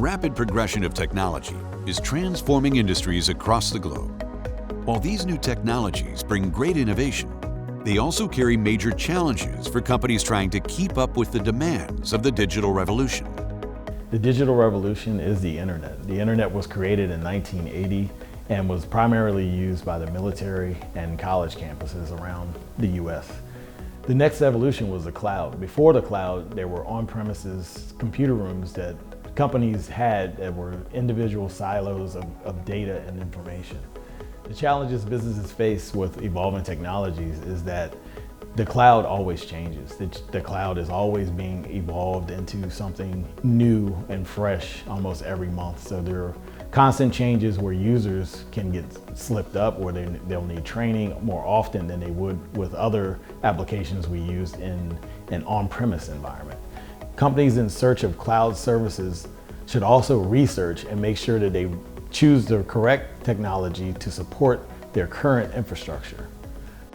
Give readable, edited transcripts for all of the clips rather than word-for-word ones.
rapid progression of technology is transforming industries across the globe. While these new technologies bring great innovation, they also carry major challenges for companies trying to keep up with the demands of the digital revolution. The digital revolution is the internet. The internet was created in 1980 and was primarily used by the military and college campuses around the US. The next evolution was the cloud. Before the cloud, there were on-premises computer rooms that companies had that were individual silos of data and information. The challenges businesses face with evolving technologies is that the cloud always changes. The cloud is always being evolved into something new and fresh almost every month. So there are constant changes where users can get slipped up, or they'll need training more often than they would with other applications we use in an on-premise environment. Companies in search of cloud services should also research and make sure that they choose the correct technology to support their current infrastructure.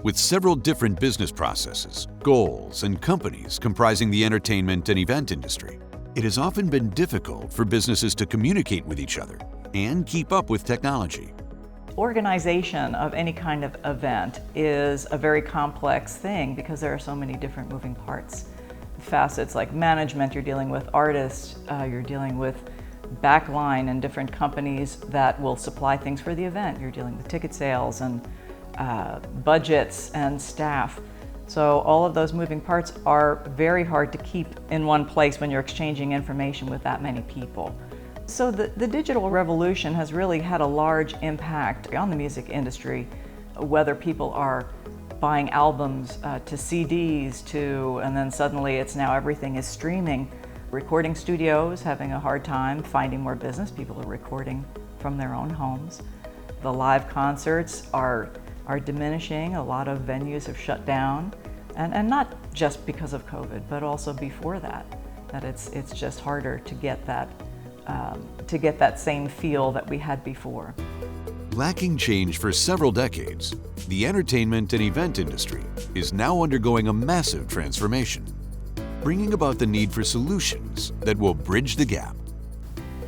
With several different business processes, goals, and companies comprising the entertainment and event industry, it has often been difficult for businesses to communicate with each other and keep up with technology. Organization of any kind of event is a very complex thing because there are so many different moving parts. Facets like management, you're dealing with artists, you're dealing with backline and different companies that will supply things for the event. You're dealing with ticket sales and budgets and staff. So all of those moving parts are very hard to keep in one place when you're exchanging information with that many people. So the digital revolution has really had a large impact on the music industry, whether people are buying albums to CDs and then suddenly it's now everything is streaming. Recording studios having a hard time finding more business. People are recording from their own homes. The live concerts are diminishing. A lot of venues have shut down, and not just because of COVID, but also before that it's just harder to get that same feel that we had before. Lacking change for several decades, the entertainment and event industry is now undergoing a massive transformation, bringing about the need for solutions that will bridge the gap.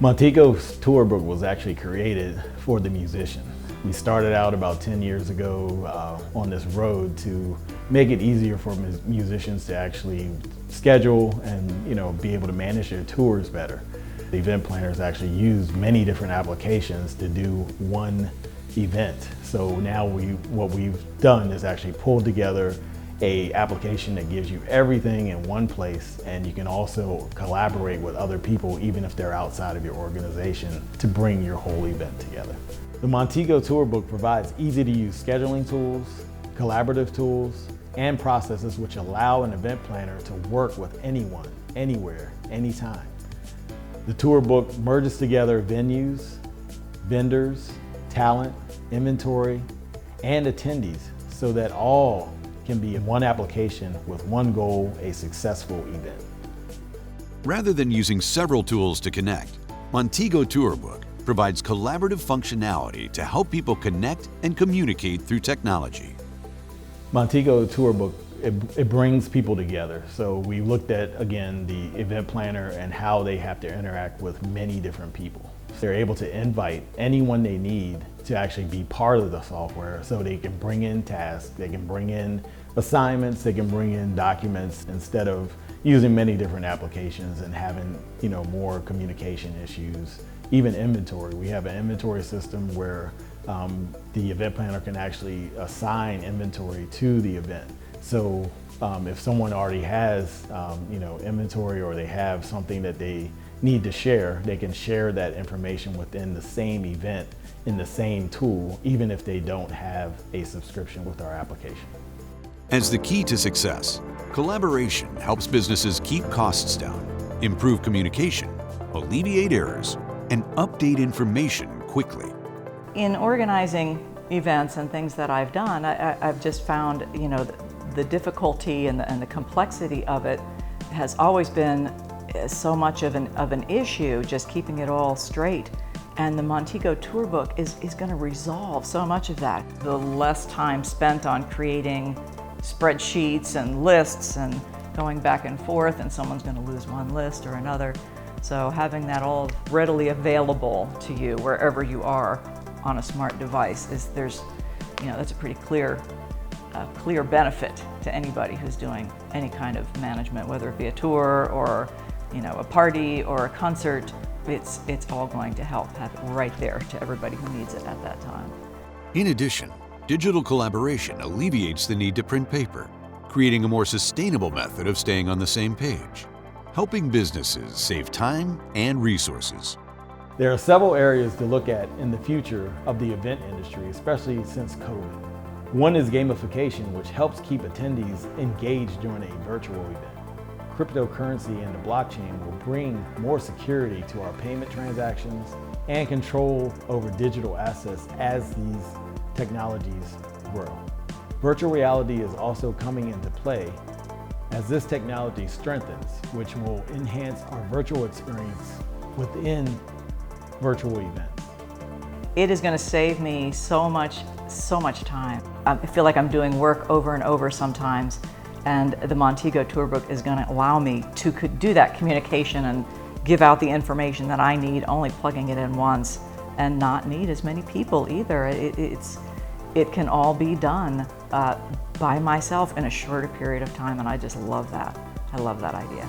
Montego's TourBook was actually created for the musician. We started out about 10 years ago on this road to make it easier for musicians to actually schedule and be able to manage their tours better. The event planners actually use many different applications to do one event. So now what we've done is actually pulled together an application that gives you everything in one place, and you can also collaborate with other people even if they're outside of your organization to bring your whole event together. The Montego TourBook provides easy-to-use scheduling tools, collaborative tools, and processes which allow an event planner to work with anyone, anywhere, anytime. The TourBook merges together venues, vendors, talent, inventory, and attendees so that all can be in one application with one goal: a successful event. Rather than using several tools to connect, Montego TourBook provides collaborative functionality to help people connect and communicate through technology. Montego TourBook, it brings people together. So we looked at, again, the event planner and how they have to interact with many different people. They're able to invite anyone they need to actually be part of the software, so they can bring in tasks, they can bring in assignments, they can bring in documents, instead of using many different applications and having more communication issues. Even inventory. We have an inventory system where the event planner can actually assign inventory to the event. So if someone already has inventory, or they have something that they need to share, they can share that information within the same event in the same tool, even if they don't have a subscription with our application. As the key to success, collaboration helps businesses keep costs down, improve communication, alleviate errors, and update information quickly. In organizing events and things that I've done, I've just found the difficulty and the complexity of it has always been so much of an issue, just keeping it all straight. And the Montego TourBook is going to resolve so much of that. The less time spent on creating spreadsheets and lists and going back and forth, and someone's going to lose one list or another. So having that all readily available to you wherever you are on a smart device that's a pretty clear benefit to anybody who's doing any kind of management, whether it be a tour or a party or a concert. It's all going to help have it right there to everybody who needs it at that time. In addition, digital collaboration alleviates the need to print paper, creating a more sustainable method of staying on the same page, helping businesses save time and resources. There are several areas to look at in the future of the event industry, especially since COVID. One is gamification, which helps keep attendees engaged during a virtual event. Cryptocurrency and the blockchain will bring more security to our payment transactions and control over digital assets as these technologies grow. Virtual reality is also coming into play as this technology strengthens, which will enhance our virtual experience within virtual events. It is going to save me so much time. I feel like I'm doing work over and over sometimes, and the Montego TourBook is going to allow me to do that communication and give out the information that I need, only plugging it in once, and not need as many people either. It can all be done by myself in a shorter period of time, and I just love that. I love that idea.